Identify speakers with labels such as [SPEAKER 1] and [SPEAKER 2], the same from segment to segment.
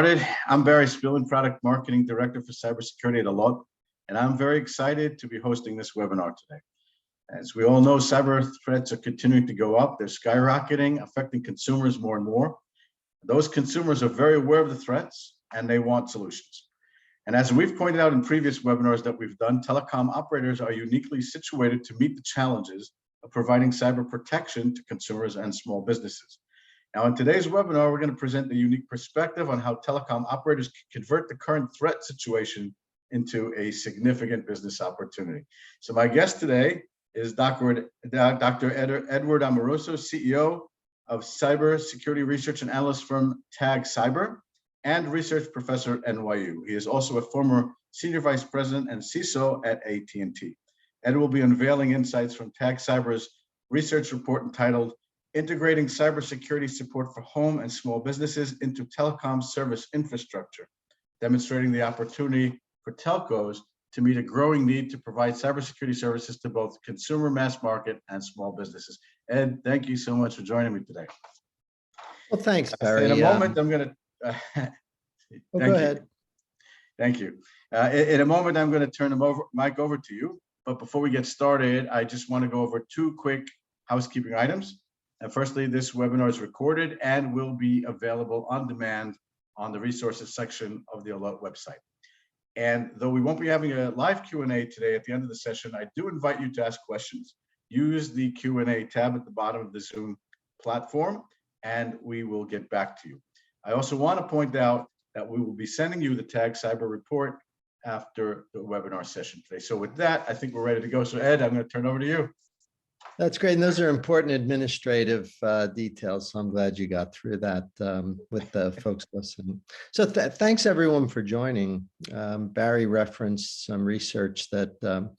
[SPEAKER 1] I'm Barry Spillin, Product Marketing Director for Cybersecurity at Allot, and I'm very excited to be hosting this webinar today. As we all know, cyber threats are continuing to go up. They're skyrocketing, affecting consumers more and more. Those consumers are very aware of the threats and they want solutions. And as we've pointed out in previous webinars that we've done, telecom operators are uniquely situated to meet the challenges of providing cyber protection to consumers and small businesses. Now, in today's webinar, we're going to present a unique perspective on how telecom operators can convert the current threat situation into a significant business opportunity. So my guest today is Dr. Edward Amoroso, CEO of cybersecurity research and analyst firm Tag Cyber and research professor at NYU. He is also a former senior vice president and CISO at AT&T. Ed will be unveiling insights from Tag Cyber's research report entitled Integrating Cybersecurity Support for Home and Small Businesses into Telecom Service Infrastructure, demonstrating the opportunity for telcos to meet a growing need to provide cybersecurity services to both consumer, mass market, and small businesses. Ed, thank you so much for joining me today.
[SPEAKER 2] Well, thanks, Barry.
[SPEAKER 1] In a moment, I'm going to.
[SPEAKER 2] Go ahead.
[SPEAKER 1] Thank you. In a moment, I'm going to turn the mic over to you. But before we get started, I just want to go over two quick housekeeping items. And firstly, this webinar is recorded and will be available on demand on the resources section of the Allot website. And though we won't be having a live Q&A today at the end of the session, I do invite you to ask questions. Use the Q&A tab at the bottom of the Zoom platform, and we will get back to you. I also want to point out that we will be sending you the Tag Cyber report after the webinar session today. So with that, I think we're ready to go. So Ed, I'm going to turn it over to you.
[SPEAKER 2] That's great. And those are important administrative details. So I'm glad you got through that with the folks listening. So thanks everyone for joining. Barry referenced some research that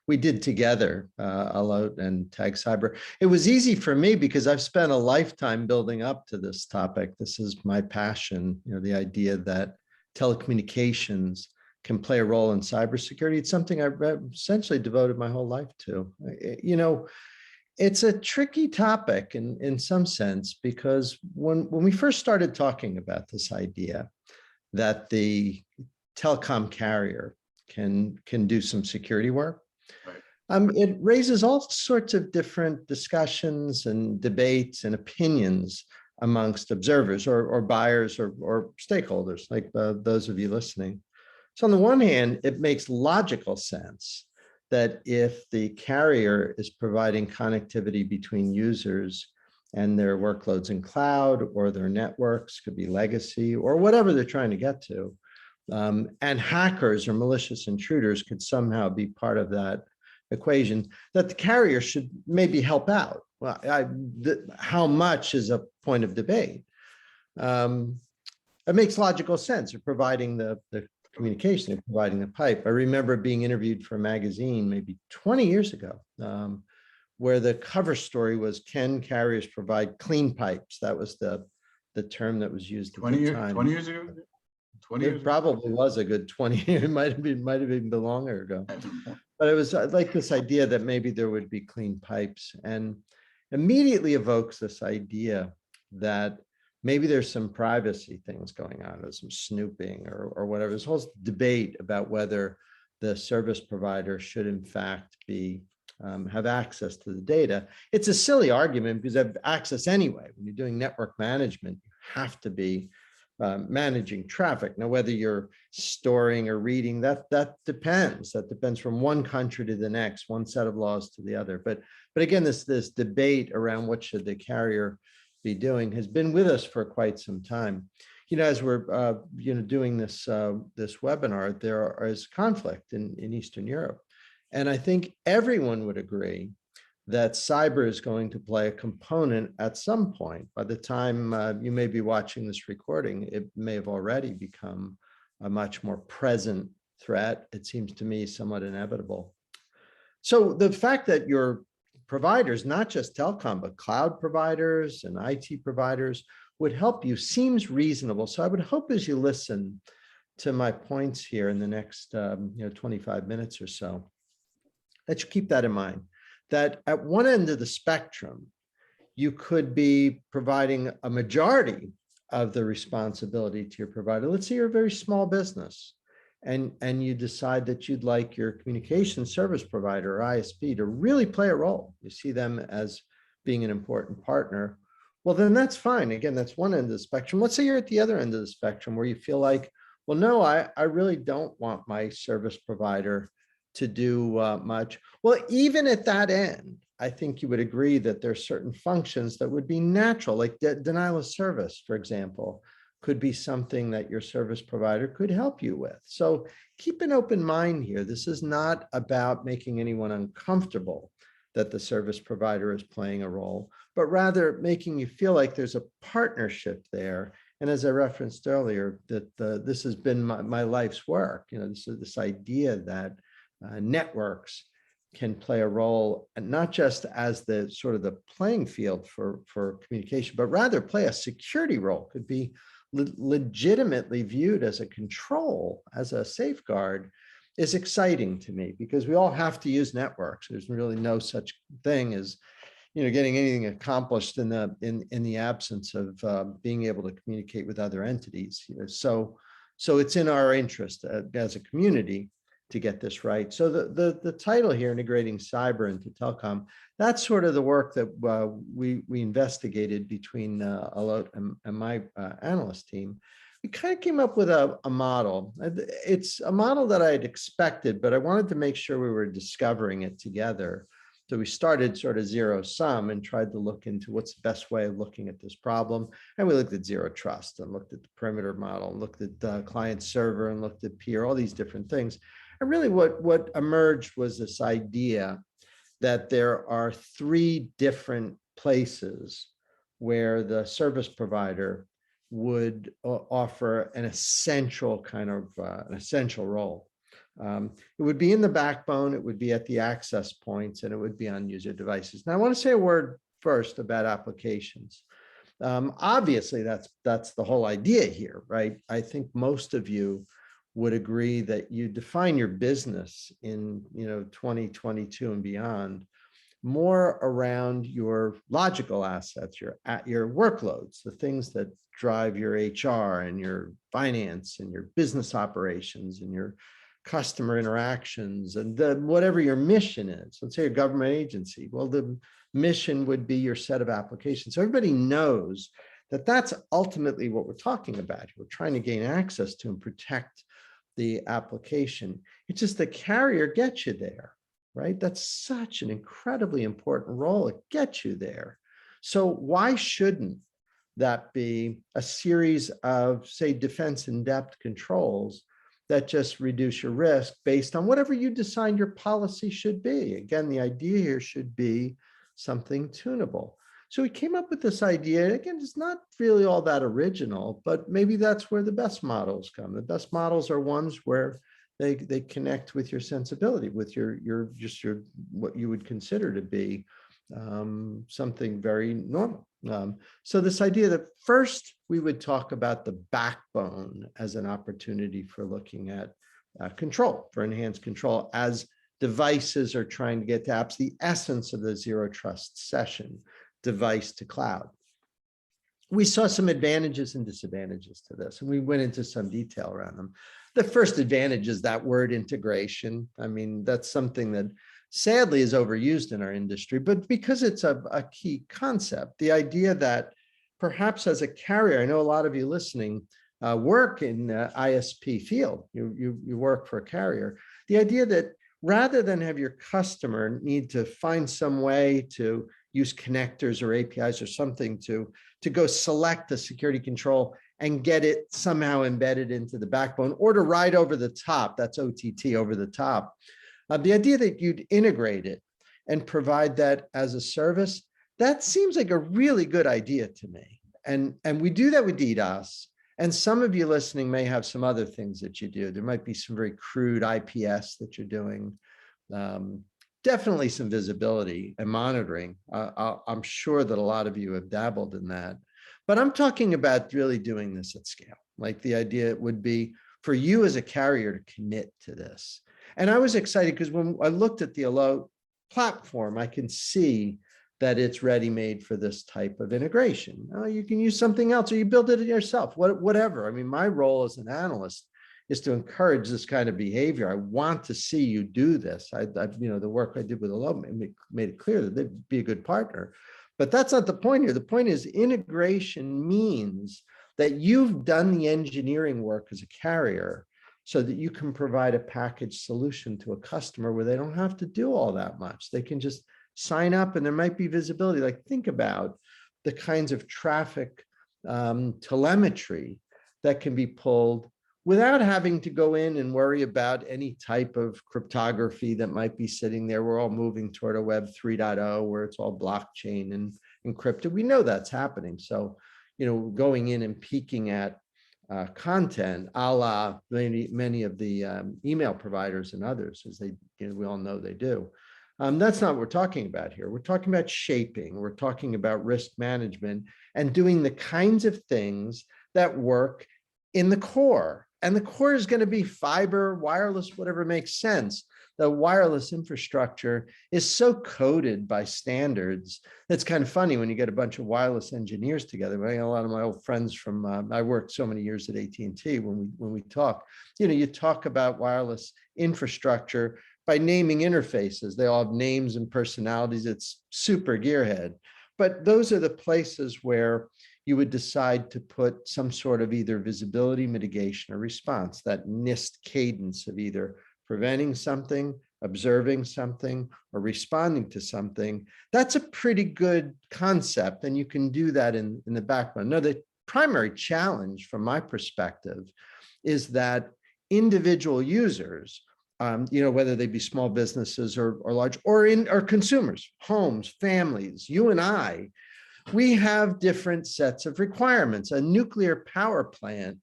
[SPEAKER 2] we did together, Allot and Tag Cyber. It was easy for me because I've spent a lifetime building up to this topic. This is my passion, the idea that telecommunications can play a role in cybersecurity. It's something I've essentially devoted my whole life to. It's a tricky topic in some sense, because when we first started talking about this idea that the telecom carrier can do some security work, right. It raises all sorts of different discussions and debates and opinions amongst observers or buyers or stakeholders like those of you listening. So on the one hand, it makes logical sense that if the carrier is providing connectivity between users and their workloads in cloud or their networks, could be legacy or whatever they're trying to get to, and hackers or malicious intruders could somehow be part of that equation, that the carrier should maybe help out. Well, how much is a point of debate. It makes logical sense of providing the communication and providing the pipe. I remember being interviewed for a magazine maybe 20 years ago, where the cover story was, can carriers provide clean pipes? That was the term that was used at the time.
[SPEAKER 1] 20 years ago? 20 years
[SPEAKER 2] probably was a good 20 years. It might have even been longer ago. But it was like this idea that maybe there would be clean pipes, and immediately evokes this idea that maybe there's some privacy things going on, or some snooping or whatever. There's a whole debate about whether the service provider should in fact be have access to the data. It's a silly argument because they have access anyway. When you're doing network management, you have to be managing traffic. Now, whether you're storing or reading, that depends. That depends from one country to the next, one set of laws to the other. But again, this debate around what should the carrier be doing has been with us for quite some time. As we're doing this webinar, there is conflict in Eastern Europe, and I think everyone would agree that cyber is going to play a component at some point. By the time you may be watching this recording, it may have already become a much more present threat. It seems to me somewhat inevitable. So the fact that your providers, not just telecom, but cloud providers and IT providers would help you seems reasonable. So I would hope as you listen to my points here in the next 25 minutes or so, that you keep that in mind, that at one end of the spectrum, you could be providing a majority of the responsibility to your provider. Let's say you're a very small business and you decide that you'd like your communication service provider or ISP to really play a role. You see them as being an important partner. Well, then that's fine. Again, that's one end of the spectrum. Let's say you're at the other end of the spectrum where you feel like, well, no, I really don't want my service provider to do much. Well, even at that end, I think you would agree that there are certain functions that would be natural, like denial of service, for example, could be something that your service provider could help you with. So keep an open mind here. This is not about making anyone uncomfortable that the service provider is playing a role, but rather making you feel like there's a partnership there. And as I referenced earlier, that this has been my life's work. You know, this idea that networks can play a role, and not just as the sort of the playing field for communication, but rather play a security role, could be legitimately viewed as a control, as a safeguard, is exciting to me, because we all have to use networks. There's really no such thing as, you know, getting anything accomplished in the absence of being able to communicate with other entities. You know, so it's in our interest as a community to get this right. So the title here, integrating cyber into telecom, that's sort of the work that we investigated between Alot and my analyst team. We kind of came up with a model. It's a model that I had expected, but I wanted to make sure we were discovering it together. So we started sort of zero sum and tried to look into what's the best way of looking at this problem. And we looked at zero trust and looked at the perimeter model, and looked at client server and looked at peer, all these different things. And really what emerged was this idea that there are three different places where the service provider would offer an essential kind of an essential role. It would be in the backbone, it would be at the access points, and it would be on user devices. Now, I want to say a word first about applications. Obviously, that's the whole idea here, right? I think most of you would agree that you define your business in 2022 and beyond more around your logical assets, your workloads, the things that drive your HR and your finance and your business operations and your customer interactions and whatever your mission is. Let's say a government agency. Well, the mission would be your set of applications. So everybody knows that that's ultimately what we're talking about. We're trying to gain access to and protect the application. It's just the carrier gets you there, right? That's such an incredibly important role. It gets you there. So why shouldn't that be a series of, say, defense in depth controls that just reduce your risk based on whatever you decide your policy should be? Again, the idea here should be something tunable. So we came up with this idea. Again, it's not really all that original, but maybe that's where the best models come. The best models are ones where they connect with your sensibility, with your what you would consider to be something very normal. So this idea that first we would talk about the backbone as an opportunity for looking at control, for enhanced control, as devices are trying to get to apps, the essence of the zero trust session, device to cloud. We saw some advantages and disadvantages to this, and we went into some detail around them. The first advantage is that word integration. I mean, that's something that sadly is overused in our industry, but because it's a key concept, the idea that perhaps as a carrier, I know a lot of you listening work in ISP field, you work for a carrier, the idea that rather than have your customer need to find some way to use connectors or APIs or something to go select a security control and get it somehow embedded into the backbone, or to ride over the top, that's OTT, over the top. The idea that you'd integrate it and provide that as a service, that seems like a really good idea to me. And we do that with DDoS. And some of you listening may have some other things that you do. There might be some very crude IPS that you're doing. Definitely some visibility and monitoring. I'm sure that a lot of you have dabbled in that. But I'm talking about really doing this at scale. Like the idea would be for you as a carrier to commit to this. And I was excited because when I looked at the Alot platform, I can see that it's ready-made for this type of integration. You can use something else, or you build it yourself, whatever. I mean, my role as an analyst is to encourage this kind of behavior. I want to see you do this. The work I did with Alo made it clear that they'd be a good partner. But that's not the point here. The point is integration means that you've done the engineering work as a carrier so that you can provide a packaged solution to a customer where they don't have to do all that much. They can just sign up and there might be visibility. Like, think about the kinds of traffic telemetry that can be pulled without having to go in and worry about any type of cryptography that might be sitting there. We're all moving toward a Web 3.0 where it's all blockchain and encrypted. We know that's happening. So, going in and peeking at content, a la many of the email providers and others, as we all know they do. That's not what we're talking about here. We're talking about shaping. We're talking about risk management and doing the kinds of things that work in the core. And the core is going to be fiber, wireless, whatever makes sense. The wireless infrastructure is so coded by standards. It's kind of funny when you get a bunch of wireless engineers together. I got a lot of my old friends from, I worked so many years at AT&T when we talk, you talk about wireless infrastructure by naming interfaces. They all have names and personalities. It's super gearhead. But those are the places where you would decide to put some sort of either visibility, mitigation, or response, that NIST cadence of either preventing something, observing something, or responding to something. That's a pretty good concept, and you can do that in the background. Now, the primary challenge from my perspective is that individual users, whether they be small businesses or large, or consumers, homes, families, you and I, we have different sets of requirements. A nuclear power plant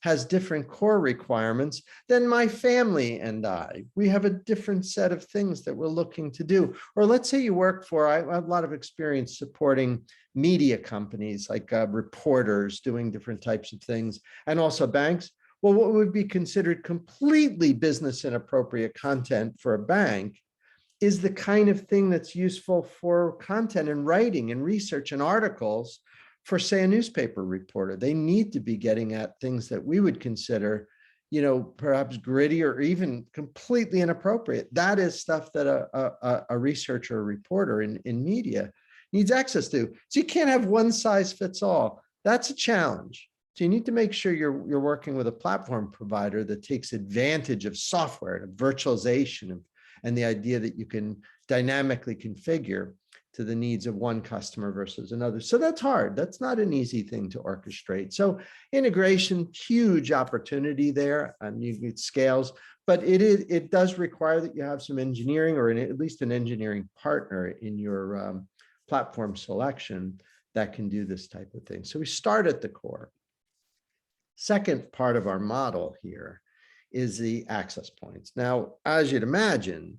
[SPEAKER 2] has different core requirements than my family and I. We have a different set of things that we're looking to do. Or let's say you work for, I have a lot of experience supporting media companies, like reporters doing different types of things, and also banks. Well, what would be considered completely business inappropriate content for a bank is the kind of thing that's useful for content and writing and research and articles for, say, a newspaper reporter. They need to be getting at things that we would consider, perhaps gritty or even completely inappropriate. That is stuff that a researcher or reporter in media needs access to. So you can't have one size fits all. That's a challenge. So you need to make sure you're working with a platform provider that takes advantage of software and virtualization and the idea that you can dynamically configure to the needs of one customer versus another. So that's hard. That's not an easy thing to orchestrate. So integration, huge opportunity there. It scales, but it does require that you have some engineering, or at least an engineering partner in your platform selection that can do this type of thing. So we start at the core. Second part of our model here is the access points. Now, as you'd imagine,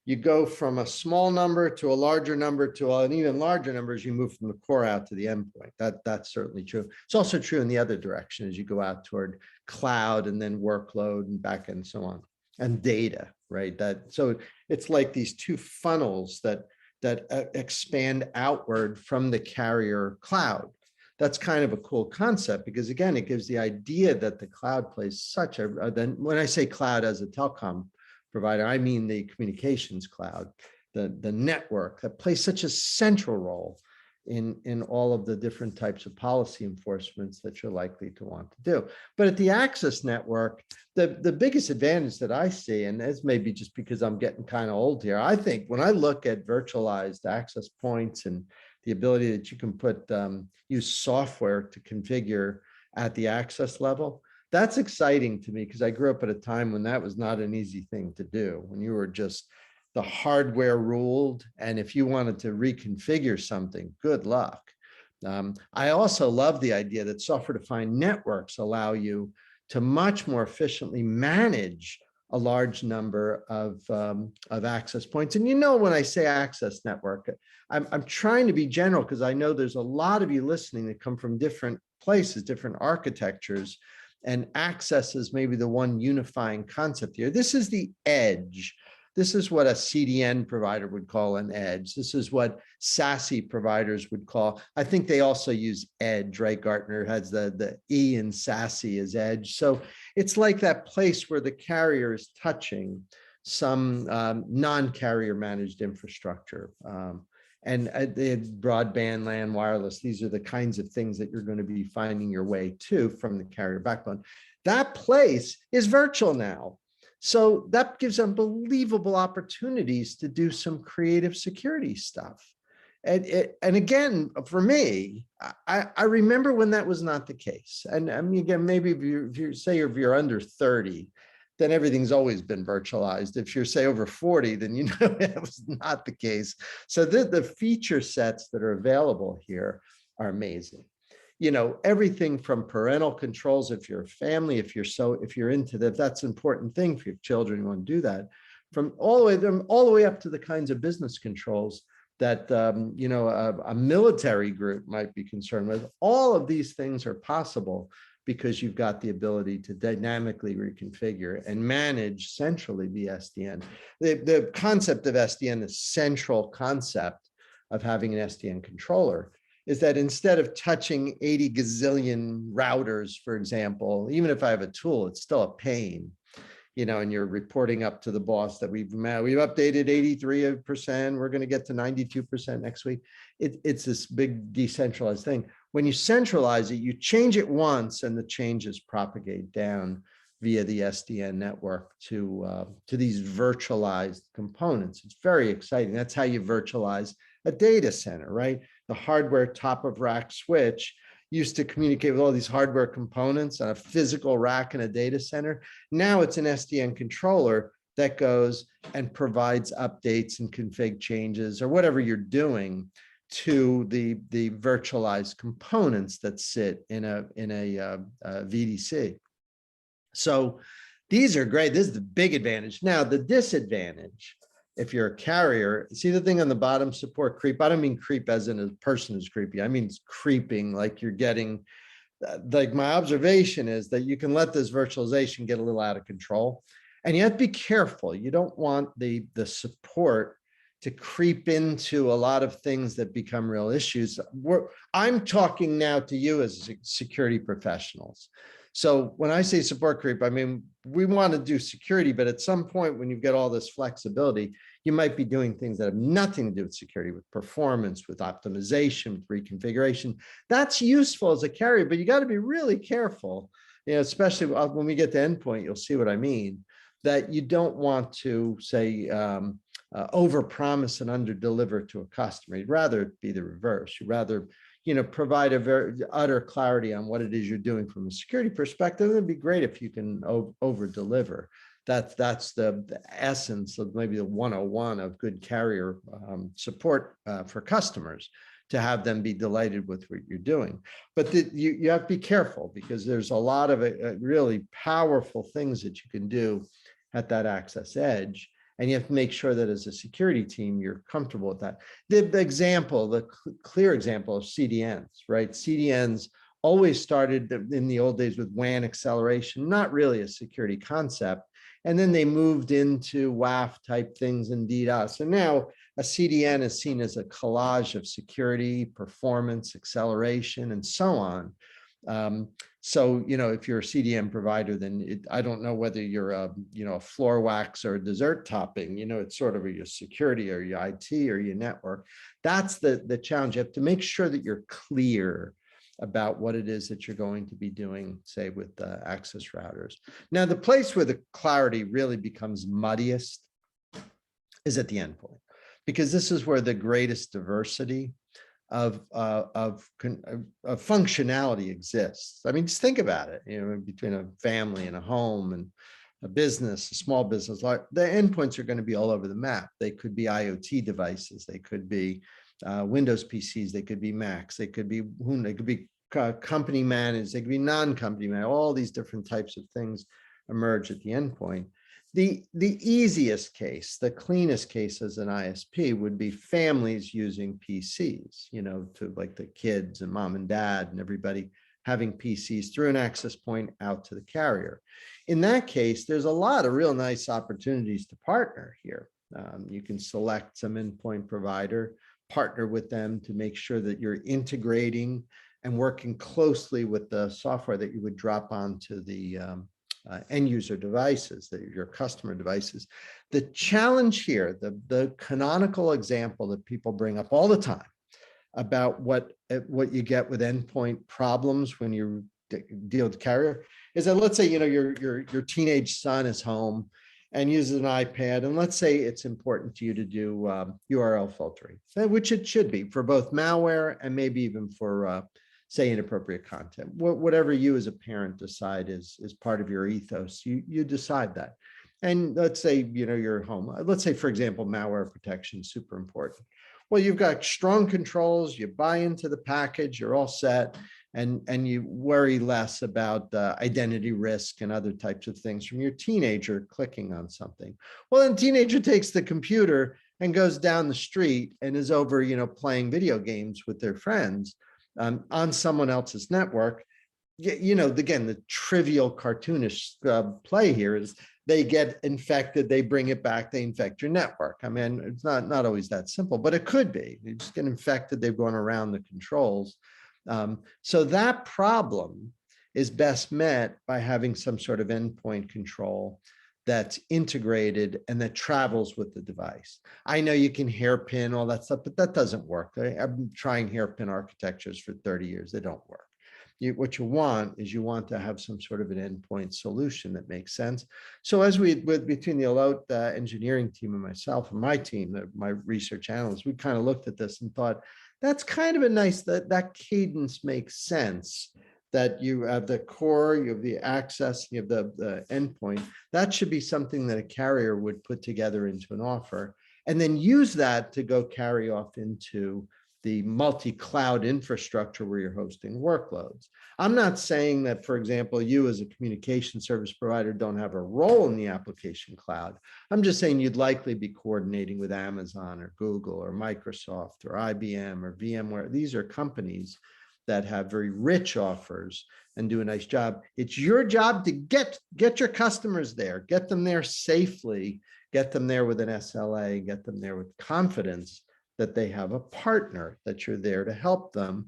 [SPEAKER 2] you go from a small number to a larger number to an even larger number as you move from the core out to the endpoint. That's certainly true. It's also true in the other direction as you go out toward cloud and then workload and backend and so on, and data, right? So it's like these two funnels that expand outward from the carrier cloud. That's kind of a cool concept because, again, it gives the idea that the cloud plays such a, then when I say cloud as a telecom provider, I mean the communications cloud, the network that plays such a central role in all of the different types of policy enforcements that you're likely to want to do. But at the access network, the biggest advantage that I see, and this may be just because I'm getting kind of old here, I think when I look at virtualized access points and the ability that you can use software to configure at the access level, that's exciting to me because I grew up at a time when that was not an easy thing to do, when you were just the hardware ruled. And if you wanted to reconfigure something, good luck. I also love the idea that software-defined networks allow you to much more efficiently manage a large number of access points. And when I say access network, I'm trying to be general because I know there's a lot of you listening that come from different places, different architectures, and access is maybe the one unifying concept here. This is the edge This is what a CDN provider would call an edge. This is what SASE providers would call. I think they also use edge, right? Gartner has the E in SASE as edge. So it's like that place where the carrier is touching some non-carrier managed infrastructure. And the broadband, LAN, wireless, these are the kinds of things that you're going to be finding your way to from the carrier backbone. That place is virtual now. So that gives unbelievable opportunities to do some creative security stuff. And again, for me, I remember when that was not the case. And I mean, again, maybe if you're under 30, then everything's always been virtualized. If you're, say, over 40, then you know that was not the case. So the feature sets that are available here are amazing. You know, everything from parental controls, if you're a family, if you're into that, that's an important thing for your children, you want to do that, from all the way up to the kinds of business controls that you know, a military group might be concerned with. All of these things are possible because you've got the ability to dynamically reconfigure and manage centrally the SDN. The concept of SDN, the central concept of having an SDN controller, is that instead of touching 80 gazillion routers, for example, even if I have a tool, it's still a pain, you know, and you're reporting up to the boss that we've updated 83%, we're going to get to 92% next week. It's this big decentralized thing. When you centralize it, you change it once and the changes propagate down via the SDN network to these virtualized components. It's very exciting. That's how you virtualize a data center, right? The hardware top of rack switch used to communicate with all these hardware components on a physical rack in a data center. Now it's an SDN controller that goes and provides updates and config changes or whatever you're doing to the virtualized components that sit in a VDC. So these are great. This is the big advantage. Now, the disadvantage, if you're a carrier, see the thing on the bottom, support creep. I don't mean creep as in a person who's creepy. I mean, it's creeping like you're getting, like my observation is that you can let this virtualization get a little out of control. And you have to be careful. You don't want the support to creep into a lot of things that become real issues. I'm talking now to you as security professionals. So when I say support creep, I mean, we want to do security, but at some point when you get all this flexibility, you might be doing things that have nothing to do with security, with performance, with optimization, with reconfiguration. That's useful as a carrier, but you got to be really careful, you know, especially when we get to endpoint, you'll see what I mean, that you don't want to say, overpromise and underdeliver to a customer. You'd rather it be the reverse. You'd rather, you know, provide a very utter clarity on what it is you're doing from a security perspective. It'd be great if you can over deliver. That's the essence of maybe the 101 of good carrier support for customers, to have them be delighted with what you're doing. But you have to be careful because there's a lot of really powerful things that you can do at that access edge. And you have to make sure that as a security team, you're comfortable with that. The example, the clear example of CDNs, right? CDNs always started in the old days with WAN acceleration, not really a security concept. And then they moved into WAF type things and DDoS. And now a CDN is seen as a collage of security, performance, acceleration, and so on. So, you know, if you're a CDN provider, then I don't know whether you're a, you know, a floor wax or a dessert topping, you know, it's sort of your security or your IT or your network. That's the challenge. You have to make sure that you're clear about what it is that you're going to be doing, say, with access routers. Now, the place where the clarity really becomes muddiest is at the endpoint, because this is where the greatest diversity of functionality exists. I mean, just think about it, you know, between a family and a home and a business, a small business, like the endpoints are going to be all over the map. They could be IoT devices, they could be Windows PCs, they could be Macs, they could be company managed, they could be non-company managed. All these different types of things emerge at the endpoint. The easiest case, the cleanest case as an ISP would be families using PCs, you know, to like the kids and mom and dad and everybody having PCs through an access point out to the carrier. In that case, there's a lot of real nice opportunities to partner here. You can select some endpoint provider, partner with them to make sure that you're integrating and working closely with the software that you would drop onto the end user devices, your customer devices. The challenge here, the canonical example that people bring up all the time about what you get with endpoint problems when you deal with the carrier is that, let's say, your teenage son is home and uses an iPad, and let's say it's important to you to do URL filtering, which it should be for both malware and maybe even for say inappropriate content. Whatever you as a parent decide is part of your ethos, you decide that. And let's say you're home. Let's say, for example, malware protection is super important. Well, you've got strong controls, you buy into the package, you're all set, and you worry less about identity risk and other types of things from your teenager clicking on something. Well, then teenager takes the computer and goes down the street and is over, playing video games with their friends on someone else's network. Again, the trivial cartoonish play here is they get infected, they bring it back, they infect your network. I mean, it's not always that simple, but it could be. You just get infected, they've gone around the controls. So that problem is best met by having some sort of endpoint control that's integrated and that travels with the device. I know you can hairpin all that stuff, but that doesn't work. I've been trying hairpin architectures for 30 years. They don't work. What you want is you want to have some sort of an endpoint solution that makes sense. So between the Alot engineering team and myself and my team, my research analysts, we kind of looked at this and thought, that's kind of a nice, that cadence makes sense, that you have the core, you have the access, you have the endpoint. That should be something that a carrier would put together into an offer and then use that to go carry off into the multi-cloud infrastructure where you're hosting workloads. I'm not saying that, for example, you as a communication service provider don't have a role in the application cloud. I'm just saying you'd likely be coordinating with Amazon or Google or Microsoft or IBM or VMware. These are companies that have very rich offers and do a nice job. It's your job to get your customers there, get them there safely, get them there with an SLA, get them there with confidence that they have a partner, that you're there to help them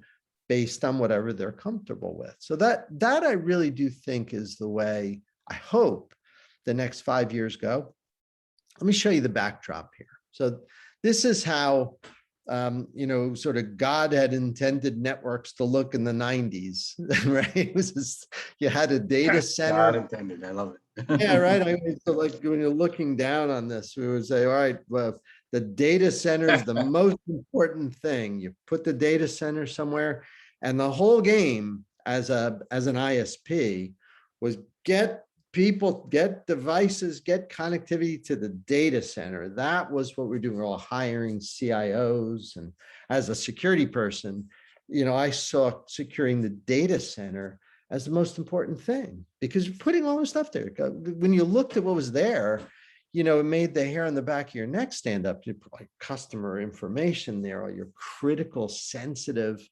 [SPEAKER 2] based on whatever they're comfortable with. So that I really do think is the way I hope the next 5 years go. Let me show you the backdrop here. So this is how, sort of God had intended networks to look in the 90s, right? It was just, you had a data center.
[SPEAKER 1] God intended, I love it.
[SPEAKER 2] Yeah, right. I mean, so like when you're looking down on this, we would say, all right, well, the data center is the most important thing. You put the data center somewhere, and the whole game as an ISP was get people, get devices, get connectivity to the data center. That was what we're doing. We're all hiring CIOs, and as a security person, I saw securing the data center as the most important thing because you're putting all this stuff there. When you looked at what was there, it made the hair on the back of your neck stand up. You put like customer information there, all your critical, sensitive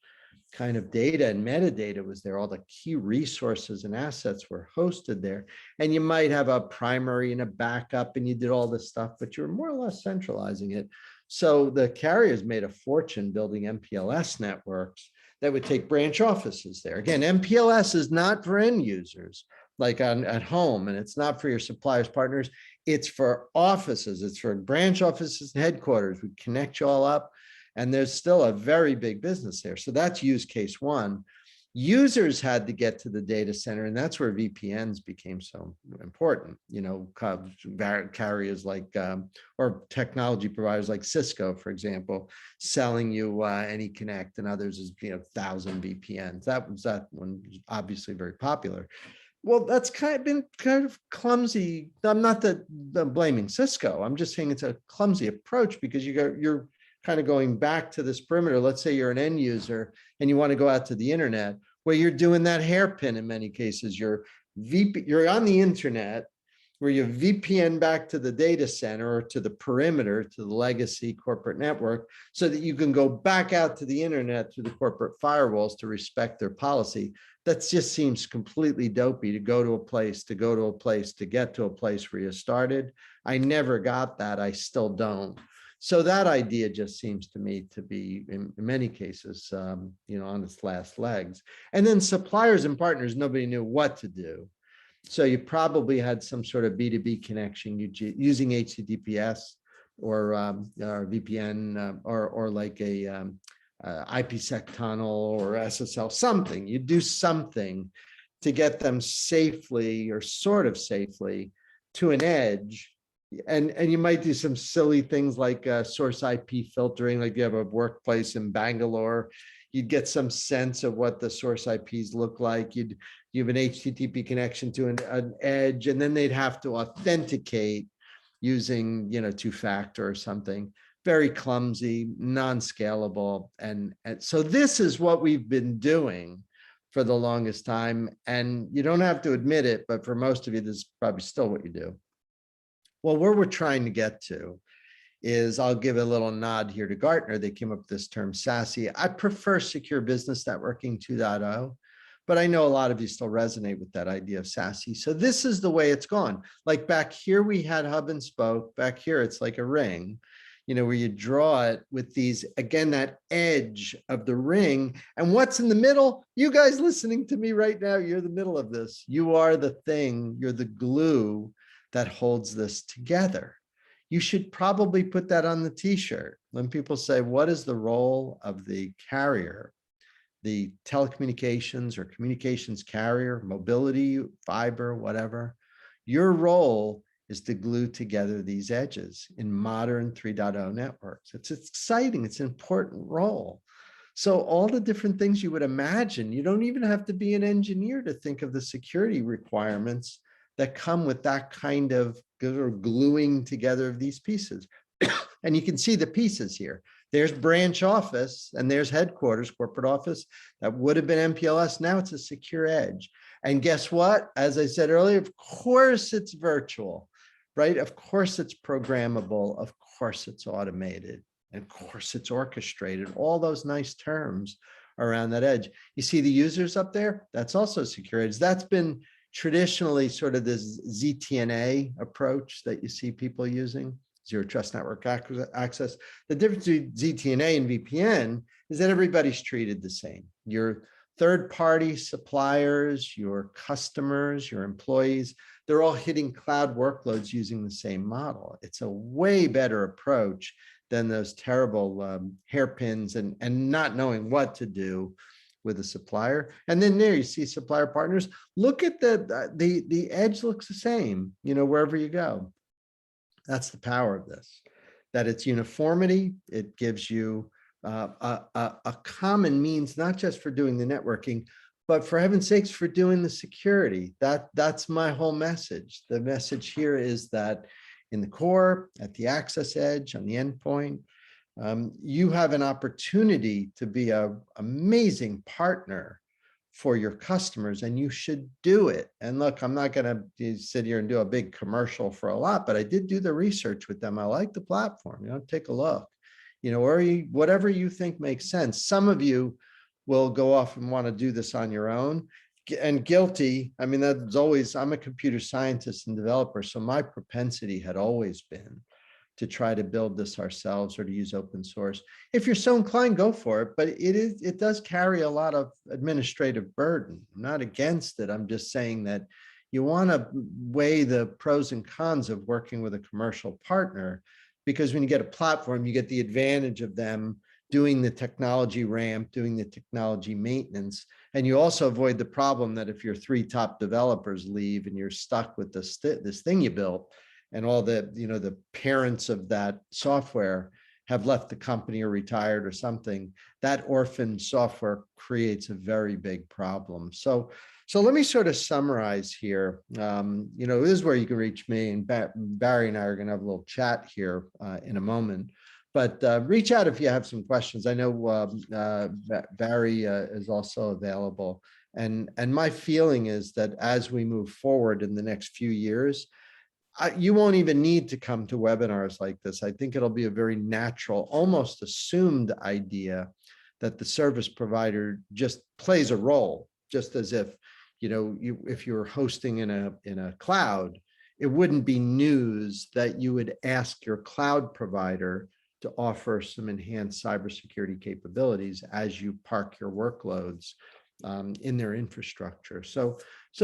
[SPEAKER 2] kind of data and metadata was there. All the key resources and assets were hosted there. And you might have a primary and a backup, and you did all this stuff, but you're more or less centralizing it. So the carriers made a fortune building MPLS networks that would take branch offices there. Again, MPLS is not for end users like at home, and it's not for your suppliers, partners. It's for offices. It's for branch offices and headquarters. We connect you all up, and there's still a very big business there. So that's use case one. Users had to get to the data center, and that's where VPNs became so important. Carriers like, or technology providers like Cisco, for example, selling you AnyConnect and others is 1,000 VPNs. That one was obviously very popular. Well, that's been kind of clumsy. I'm not blaming Cisco. I'm just saying it's a clumsy approach because you're kind of going back to this perimeter. Let's say you're an end user and you want to go out to the internet, where you're doing that hairpin in many cases. You're on the internet where you VPN back to the data center or to the perimeter, to the legacy corporate network, so that you can go back out to the internet through the corporate firewalls to respect their policy. that just seems completely dopey to go to a place, to go to a place, to get to a place where you started. I never got that. I still don't. So that idea just seems to me to be, in many cases, on its last legs. And then suppliers and partners, nobody knew what to do. So you probably had some sort of B2B connection using HTTPS or VPN or like a IPsec tunnel or SSL, something. You do something to get them safely or sort of safely to an edge. And you might do some silly things like source IP filtering, like you have a workplace in Bangalore. You'd get some sense of what the source IPs look like. You have an HTTP connection to an edge, and then they'd have to authenticate using, two-factor or something. Very clumsy, non-scalable. And so this is what we've been doing for the longest time. And you don't have to admit it, but for most of you, this is probably still what you do. Well, where we're trying to get to is, I'll give a little nod here to Gartner. They came up with this term SASE. I prefer Secure Business Networking 2.0, but I know a lot of you still resonate with that idea of SASE. So this is the way it's gone. Like back here, we had hub and spoke. Back here, it's like a ring, where you draw it with these, again, that edge of the ring. And what's in the middle? You guys listening to me right now, you're the middle of this. You are the thing, you're the glue that holds this together. You should probably put that on the t-shirt. When people say, what is the role of the carrier, the telecommunications or communications carrier, mobility, fiber, whatever, your role is to glue together these edges in modern 3.0 networks. It's exciting. It's an important role. So all the different things you would imagine, you don't even have to be an engineer to think of the security requirements that come with that kind of gluing together of these pieces. And you can see the pieces here. There's branch office and there's headquarters, corporate office. That would have been MPLS. Now it's a secure edge. And guess what? As I said earlier, of course it's virtual, right? Of course it's programmable. Of course it's automated. And of course it's orchestrated. All those nice terms around that edge. You see the users up there? That's also secure edge. That's been traditionally sort of this ZTNA approach that you see people using, Zero Trust Network Access. The difference between ZTNA and VPN is that everybody's treated the same. Your third-party suppliers, your customers, your employees, they're all hitting cloud workloads using the same model. It's a way better approach than those terrible hairpins and not knowing what to do with a supplier. And then there you see supplier partners. Look at the edge looks the same, wherever you go. That's the power of this, that it's uniformity. It gives you a common means, not just for doing the networking, but for heaven's sakes, for doing the security. That's my whole message. The message here is that in the core, at the access edge, on the endpoint, you have an opportunity to be an amazing partner for your customers, and you should do it. And look, I'm not going to sit here and do a big commercial for a lot, but I did do the research with them. I like the platform. Take a look, or whatever you think makes sense. Some of you will go off and want to do this on your own. And guilty. I mean, that's always, I'm a computer scientist and developer, so my propensity had always been to try to build this ourselves or to use open source. If you're so inclined, go for it, but it does carry a lot of administrative burden. I'm not against it. I'm just saying that you want to weigh the pros and cons of working with a commercial partner, because when you get a platform, you get the advantage of them doing the technology ramp, doing the technology maintenance. And you also avoid the problem that if your 3 top developers leave and you're stuck with this thing you built, and all the parents of that software have left the company or retired or something, that orphan software creates a very big problem. So let me sort of summarize here. This is where you can reach me, and Barry and I are going to have a little chat here in a moment. But reach out if you have some questions. I know Barry is also available. And my feeling is that as we move forward in the next few years, you won't even need to come to webinars like this. I think it'll be a very natural, almost assumed idea that the service provider just plays a role just as if, if you're hosting in a cloud, it wouldn't be news that you would ask your cloud provider to offer some enhanced cybersecurity capabilities as you park your workloads in their infrastructure. So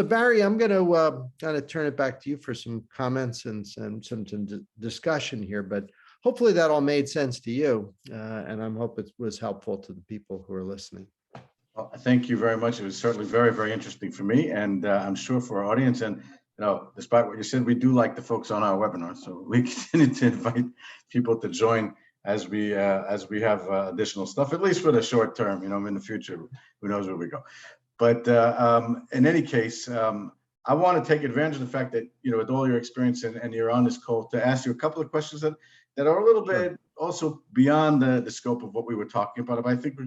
[SPEAKER 2] Barry, I'm going to kind of turn it back to you for some comments and some discussion here, but hopefully that all made sense to you, and I hope it was helpful to the people who are listening.
[SPEAKER 1] Well, thank you very much. It was certainly very, very interesting for me, and I'm sure for our audience. And despite what you said, we do like the folks on our webinar, so we continue to invite people to join as we have additional stuff, at least for the short term. In the future, who knows where we go. But in any case, I want to take advantage of the fact that with all your experience and you're on this call, to ask you a couple of questions that are a little bit also beyond the scope of what we were talking about, but I think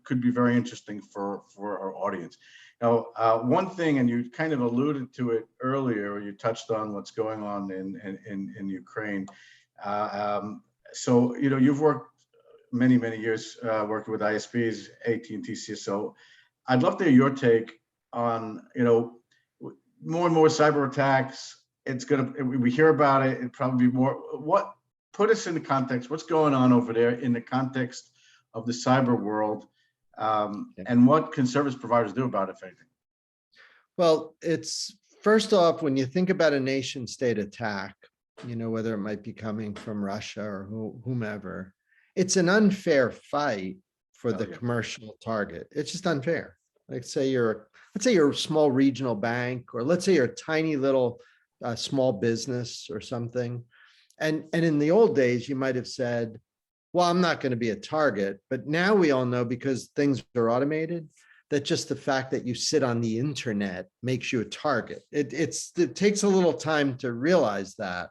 [SPEAKER 1] could be very interesting for our audience. Now, one thing, and you kind of alluded to it earlier, or you touched on what's going on in Ukraine. So you've worked many years working with ISPs, AT&T, CISO. I'd love to hear your take on more and more cyber attacks. We hear about it. It'd probably be more. Put us in the context. What's going on over there in the context of the cyber world, and what can service providers do about it, if anything?
[SPEAKER 2] Well, it's first off, when you think about a nation state attack, whether it might be coming from Russia or whomever, it's an unfair fight for the commercial target. It's just unfair. Let's say you're a small regional bank, or let's say you're a tiny little small business or something. And in the old days, you might have said, well, I'm not going to be a target. But now we all know, because things are automated, that just the fact that you sit on the internet makes you a target. It takes a little time to realize that,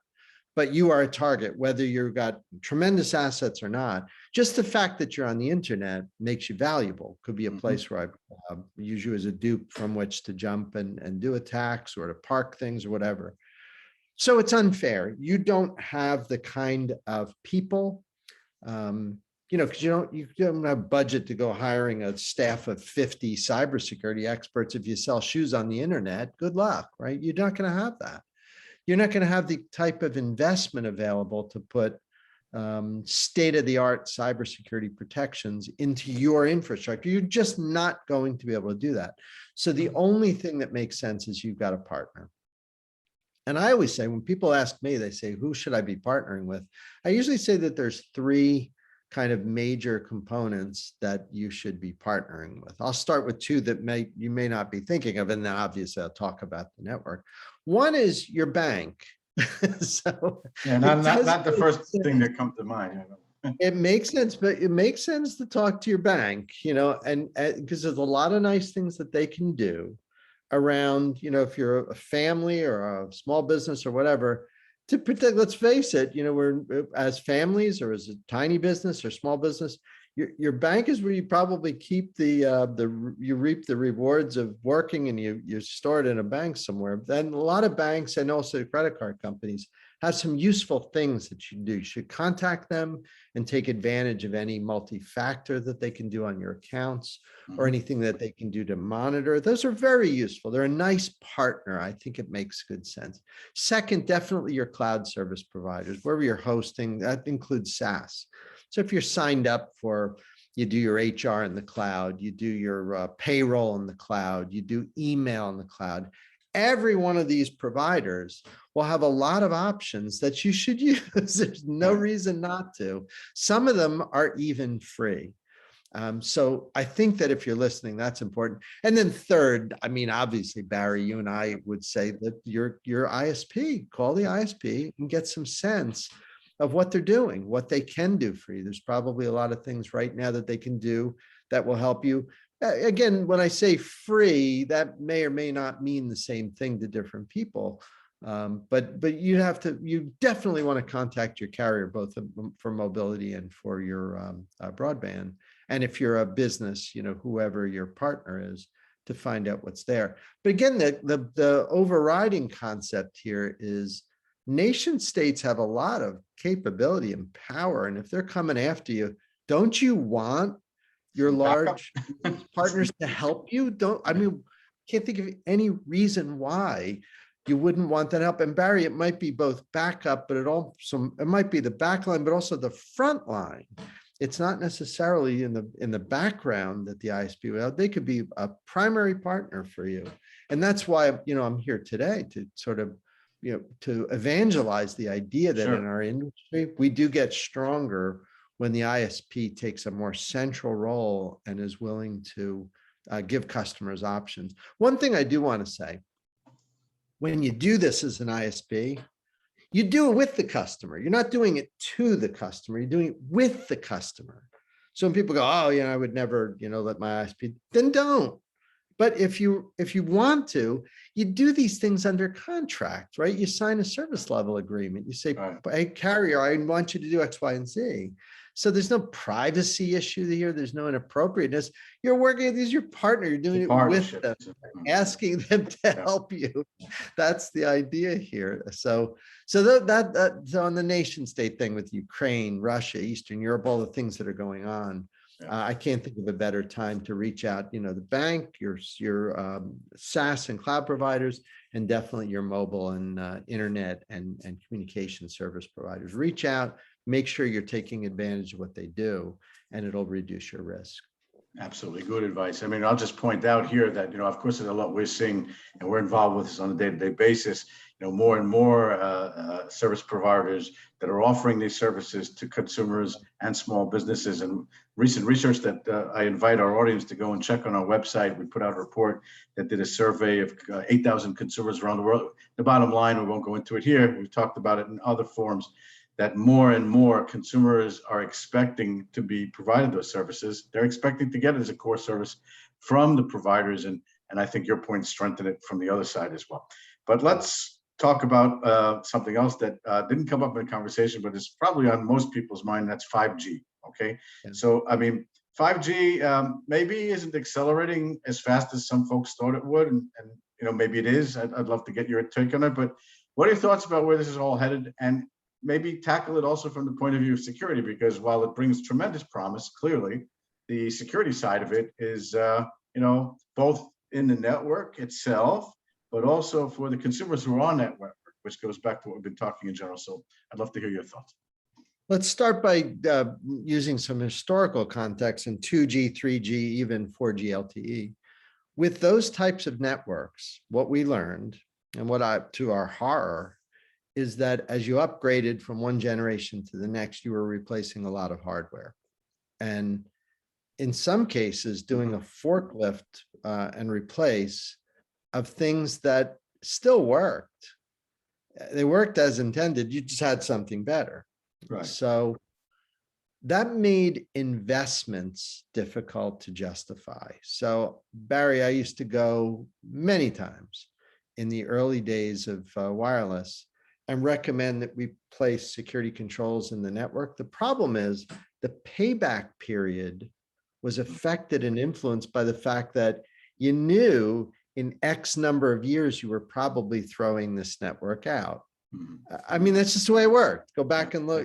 [SPEAKER 2] but you are a target, whether you've got tremendous assets or not. Just the fact that you're on the internet makes you valuable. Could be a place where I use you as a dupe from which to jump and do attacks, or to park things or whatever. So it's unfair. You don't have the kind of people, because you don't have budget to go hiring a staff of 50 cybersecurity experts. If you sell shoes on the internet, good luck, right? You're not going to have that. You're not going to have the type of investment available to put state-of-the-art cybersecurity protections into your infrastructure. You're just not going to be able to do that. So the only thing that makes sense is you've got a partner. And I always say, when people ask me, they say, who should I be partnering with? I usually say that there's three kind of major components that you should be partnering with. I'll start with two that you may not be thinking of, and then obviously I'll talk about the network. One is your bank. So
[SPEAKER 1] not the first thing that comes to mind.
[SPEAKER 2] It makes sense, but it makes sense to talk to your bank, and because there's a lot of nice things that they can do around, if you're a family or a small business or whatever, to protect. Let's face it, we're, as families or as a tiny business or small business, your bank is where you probably keep you reap the rewards of working, and you store it in a bank somewhere. Then a lot of banks and also credit card companies have some useful things that you do. You should contact them and take advantage of any multi-factor that they can do on your accounts, or anything that they can do to monitor. Those are very useful. They're a nice partner. I think it makes good sense. Second, definitely your cloud service providers, wherever you're hosting, that includes SaaS. So if you're signed up you do your HR in the cloud, you do your payroll in the cloud, you do email in the cloud, every one of these providers will have a lot of options that you should use. There's no reason not to. Some of them are even free. So I think that if you're listening, that's important. And then third, obviously, Barry, you and I would say that your ISP, call the ISP and get some sense of what they're doing, what they can do for you. There's probably a lot of things right now that they can do that will help you. Again, when I say free, that may or may not mean the same thing to different people. But you definitely want to contact your carrier, both for mobility and for your broadband. And if you're a business, whoever your partner is, to find out what's there. But again, the overriding concept here is nation states have a lot of capability and power. And if they're coming after you, don't you want your large partners to help you? can't think of any reason why you wouldn't want that help. And Barry, it might be both backup, but it might be the back line, but also the front line. It's not necessarily in the background that the ISP will. They could be a primary partner for you. And that's why, I'm here today to sort of, to evangelize the idea that in our industry, we do get stronger when the ISP takes a more central role and is willing to give customers options. One thing I do want to say, when you do this as an ISP, you do it with the customer. You're not doing it to the customer. You're doing it with the customer. So when people go, oh, I would never, let my ISP, then don't. But if you want to, you do these things under contract, right? You sign a service level agreement. You say, hey, carrier, I want you to do X, Y, and Z. So there's no privacy issue here. There's no inappropriateness. You're working, these your partner, you're doing it with them, asking them to help you. That's the idea here. So on the nation state thing with Ukraine, Russia, Eastern Europe, all the things that are going on, I can't think of a better time to reach out, the bank, your SaaS and cloud providers, and definitely your mobile and internet and communication service providers. Reach out, make sure you're taking advantage of what they do, and it'll reduce your risk.
[SPEAKER 1] Absolutely, good advice. I mean, I'll just point out here that, of course, there's a lot we're seeing, and we're involved with this on a day-to-day basis. More and more service providers that are offering these services to consumers and small businesses. And recent research that I invite our audience to go and check on our website. We put out a report that did a survey of 8,000 consumers around the world. The bottom line, we won't go into it here. We've talked about it in other forums, that more and more consumers are expecting to be provided those services. They're expecting to get it as a core service from the providers. And I think your point strengthened it from the other side as well. But let's talk about something else that didn't come up in the conversation, but is probably on most people's mind. That's 5G. Okay. Yeah. So, I mean, 5G maybe isn't accelerating as fast as some folks thought it would. And maybe it is. I'd love to get your take on it. But what are your thoughts about where this is all headed? And maybe tackle it also from the point of view of security, because while it brings tremendous promise, clearly the security side of it is, both in the network itself, but also for the consumers who are on that network, which goes back to what we've been talking in general. So I'd love to hear your thoughts.
[SPEAKER 2] Let's start by using some historical context in 2G, 3G, even 4G LTE. With those types of networks, what we learned, and to our horror, is that as you upgraded from one generation to the next, you were replacing a lot of hardware. And in some cases, doing a forklift and replace of things that still worked. They worked as intended, you just had something better. Right. So that made investments difficult to justify. So Barry, I used to go many times in the early days of wireless and recommend that we place security controls in the network. The problem is the payback period was affected and influenced by the fact that you knew in X number of years, you were probably throwing this network out. I mean, that's just the way it worked. Go back and look,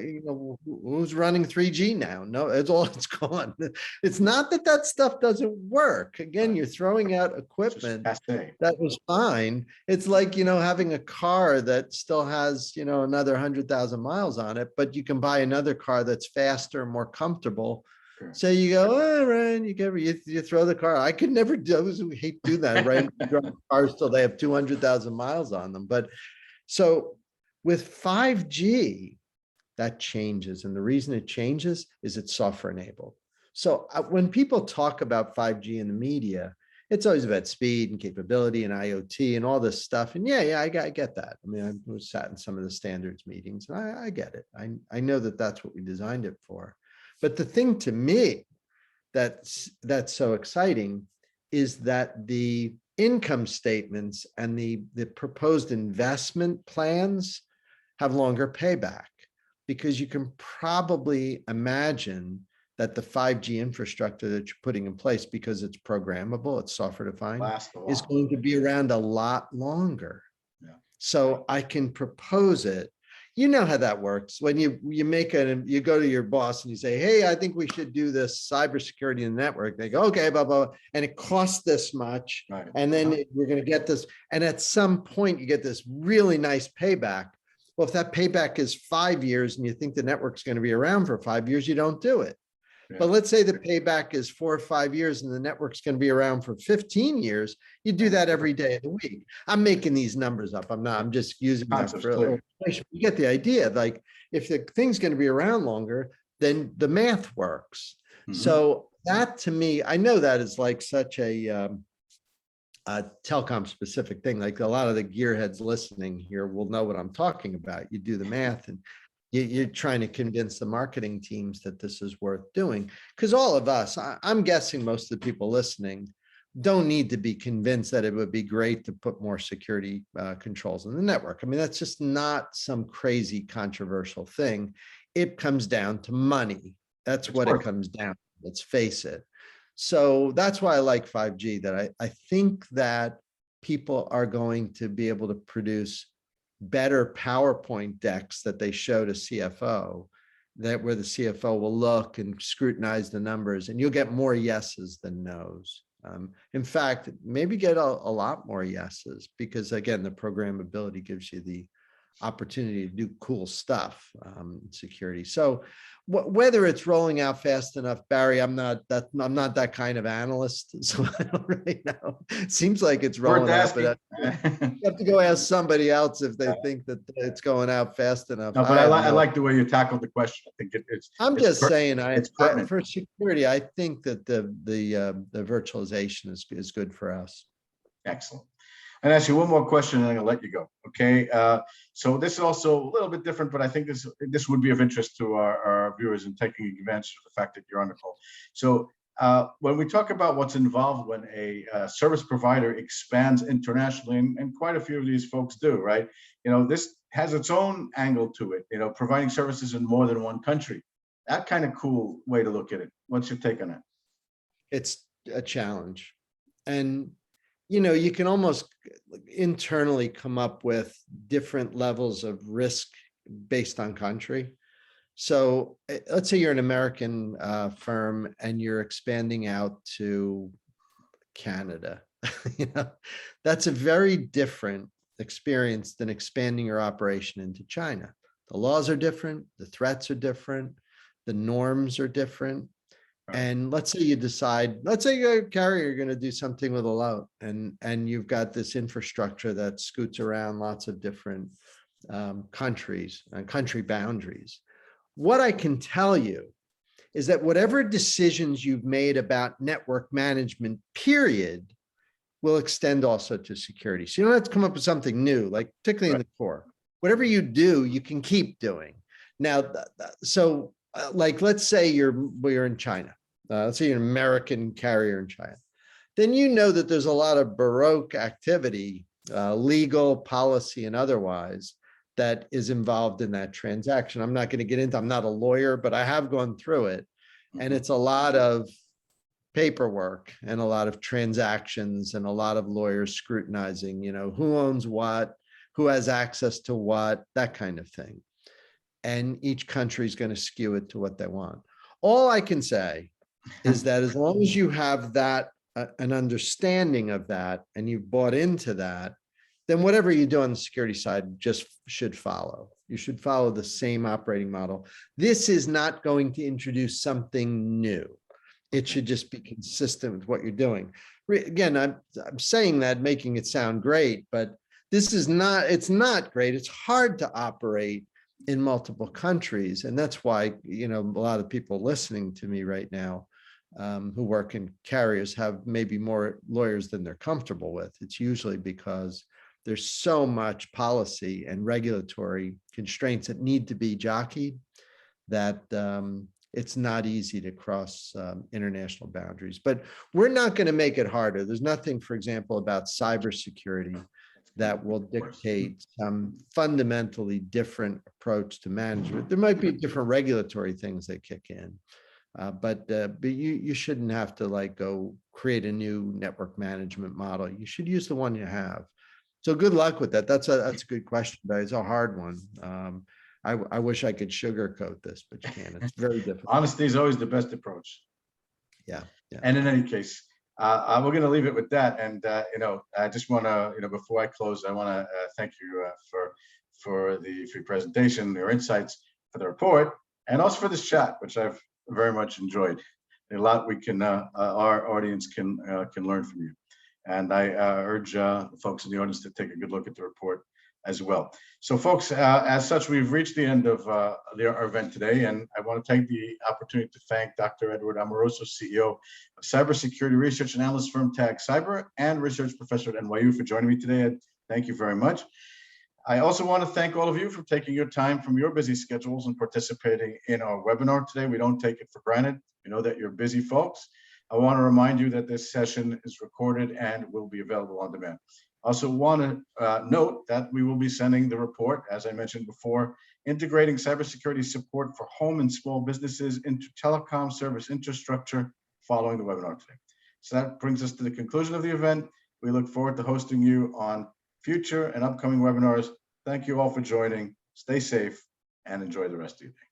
[SPEAKER 2] who's running 3G now? No, it's gone. It's not that stuff doesn't work. Again, you're throwing out equipment that was fine. It's like, having a car that still has, another 100,000 miles on it, but you can buy another car that's faster, more comfortable. Sure. So you go, all right, you throw the car. I could never do those who hate do that, right? Drive cars till they have 200,000 miles on them. But so with 5G, that changes. And the reason it changes is it's software enabled. So when people talk about 5G in the media, it's always about speed and capability and IoT and all this stuff. And I get that. I mean, I was sat in some of the standards meetings and I get it. I know that that's what we designed it for. But the thing to me that's so exciting is that the income statements and the proposed investment plans have longer payback, because you can probably imagine that the 5G infrastructure that you're putting in place, because it's programmable, it's software defined, is going to be around a lot longer. Yeah. So I can propose it. you know how that works. When you you go to your boss and you say, hey, I think we should do this cybersecurity in the network. They go, okay, blah, blah, blah. And it costs this much.
[SPEAKER 1] Right.
[SPEAKER 2] And then we're going to get this. And at some point you get this really nice payback. Well, if that payback is 5 years and you think the network's going to be around for 5 years, you don't do it.
[SPEAKER 1] Yeah.
[SPEAKER 2] But let's say the payback is 4 or 5 years and the network's going to be around for 15 years. You do that every day of the week. I'm making these numbers up. I'm just using them for illustration. You get the idea. Like if the thing's going to be around longer, then the math works. Mm-hmm. So that to me, I know that is like such a telecom specific thing. Like a lot of the gearheads listening here will know what I'm talking about. You do the math and you're trying to convince the marketing teams that this is worth doing. Because all of us, I'm guessing most of the people listening don't need to be convinced that it would be great to put more security controls in the network. I mean, that's just not some crazy controversial thing. It comes down to money. That's what it comes down to. Let's face it. So that's why I like 5G, that I think that people are going to be able to produce better PowerPoint decks that they show to CFO, that where the CFO will look and scrutinize the numbers, and you'll get more yeses than nos. In fact, maybe get a lot more yeses, because again, the programmability gives you the opportunity to do cool stuff in security. So whether it's rolling out fast enough, Barry, I'm not that kind of analyst, so I don't really know. It seems like it's rolling out, but you have to go ask somebody else if they think that it's going out fast enough.
[SPEAKER 1] No, but I like the way you tackled the question. I think
[SPEAKER 2] I'm just saying,
[SPEAKER 1] for
[SPEAKER 2] security, I think that the virtualization is good for us.
[SPEAKER 1] Excellent. And ask you one more question, and I'm going to let you go. Okay. So this is also a little bit different, but I think this would be of interest to our viewers in taking advantage of the fact that you're on the call. So when we talk about what's involved when a service provider expands internationally, and quite a few of these folks do, right? You know, this has its own angle to it. You know, providing services in more than one country. That kind of cool way to look at it. What's your take on that?
[SPEAKER 2] It's a challenge, and you know, you can almost internally come up with different levels of risk based on country. So let's say you're an American firm and you're expanding out to Canada. You know, that's a very different experience than expanding your operation into China. The laws are different, the threats are different, the norms are different. And let's say you decide, let's say you're a carrier, you're going to do something with a load, and you've got this infrastructure that scoots around lots of different countries and country boundaries. What I can tell you is that whatever decisions you've made about network management, period, will extend also to security. So you don't have to come up with something new, like particularly in the core. Whatever you do, you can keep doing. Now, so like, let's say we're in China. Let's say you're an American carrier in China. Then you know that there's a lot of Baroque activity, legal, policy, and otherwise, that is involved in that transaction. I'm not going to get into, I'm not a lawyer, but I have gone through it. And it's a lot of paperwork and a lot of transactions and a lot of lawyers scrutinizing, you know, who owns what, who has access to what, that kind of thing. And each country is going to skew it to what they want. All I can say is that as long as you have that, an understanding of that, and you've bought into that, then whatever you do on the security side just should follow. You should follow the same operating model. This is not going to introduce something new. It should just be consistent with what you're doing. Again, I'm saying that, making it sound great, but this is not, it's not great. It's hard to operate in multiple countries. And that's why, you know, a lot of people listening to me right now who work in carriers have maybe more lawyers than they're comfortable with. It's usually because there's so much policy and regulatory constraints that need to be jockeyed that it's not easy to cross international boundaries. But we're not going to make it harder. There's nothing, for example, about cybersecurity that will dictate some fundamentally different approach to management. There might be different regulatory things that kick in, but you shouldn't have to like go create a new network management model. You should use the one you have. So good luck with that. That's a good question, but it's a hard one. I wish I could sugarcoat this, but you can't. It's very difficult.
[SPEAKER 1] Honesty is always the best approach.
[SPEAKER 2] Yeah. Yeah.
[SPEAKER 1] And in any case, we're going to leave it with that. And I just want to, before I close, I want to thank you for your presentation, your insights, for the report, and also for this chat, which I've very much enjoyed. A lot we can, our audience can learn from you. And I urge the folks in the audience to take a good look at the report as well. So folks, as such, we've reached the end of our event today, and I want to take the opportunity to thank Dr. Edward Amoroso, CEO of cybersecurity research and analyst firm Tag Cyber and research professor at NYU, for joining me today. Ed, thank you very much. I also want to thank all of you for taking your time from your busy schedules and participating in our webinar today. We don't take it for granted. We know that you're busy folks. I want to remind you that this session is recorded and will be available on demand. Also want to note that we will be sending the report, as I mentioned before, integrating cybersecurity support for home and small businesses into telecom service infrastructure, following the webinar today. So that brings us to the conclusion of the event. We look forward to hosting you on future and upcoming webinars. Thank you all for joining. Stay safe and enjoy the rest of your day.